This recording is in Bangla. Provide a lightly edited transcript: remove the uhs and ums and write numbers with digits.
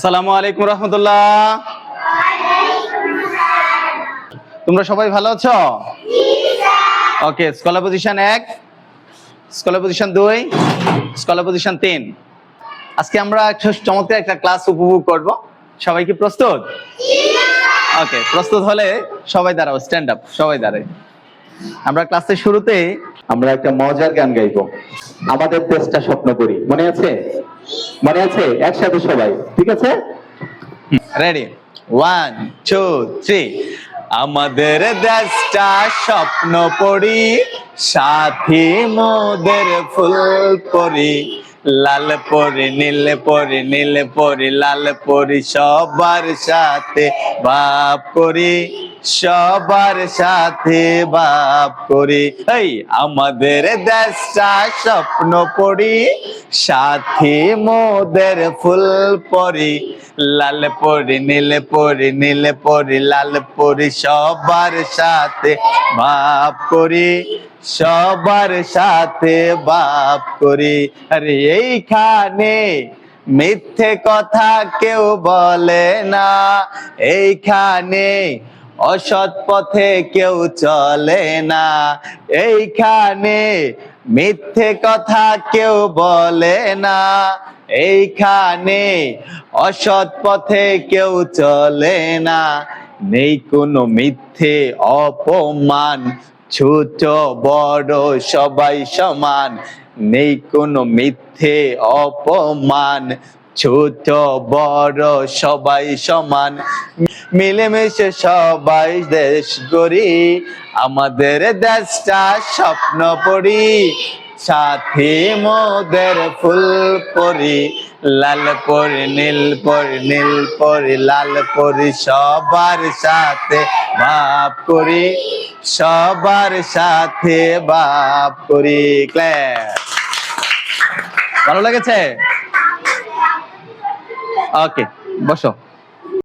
আসসালামু আলাইকুম রহমতুল্লাহ। তোমরা সবাই ভালো আছো? Okay, scholar position 1, scholar position 2, scholar position 3। আজকে আমরা চমৎকার একটা ক্লাস উপভোগ করব। সবাই কি প্রস্তুত? ওকে, প্রস্তুত হলে সবাই দাঁড়াও, স্ট্যান্ড আপ, সবাই দাঁড়ায়। আমরা ক্লাসের শুরুতে আমরা একটা মজার গান গাইবো। আমাদের দেশটা স্বপ্ন করি, মনে আছে? মনে আছে? একসাথে সবাই, ঠিক আছে? রেডি, 1 2 3। আমাদের দেশটা স্বপ্ন পড়ি, সাথী মোদের ফুল পরি, লাল পরি নীল পরি, নীল পরি লাল পরি, সবার সাথে ভাব করি, সবার সাথে ভাব করি। এই আমাদের দেশটা স্বপ্ন পড়ি, সাথী মোদের ফুল পরি, লাল পরি নীল পরি, নীল পরি লাল পরি, সবার সাথে ভাব করি, সবার সাথে ভাব করি। আরে এইখানে মিথ্যে কথা কেউ বলে না, এইখানে অসৎ পথে কেউ চলে না, এইখানে মিথ্যে কথা কেউ বলে না, এইখানে অসৎ পথে কেউ চলে না, নেই কোনো মিথ্যে অপমান, ছোট বড় সবাই সমান, নেই কোনো মিথ্যে অপমান, ছোট বড় সবাই সমান, মিলেমিশে সবাই দেশ গড়ি, আমাদের দেশটা স্বপ্ন পড়ি, সাথী মোদের ফুল পরি, লাল পরি নীল পরি, নীল পরি লাল পরি, সবার সাথে ভাব করি, সবার সাথে ভাব করি। ক্ল্যাপ। ভালো লেগেছে? ওকে, বসো।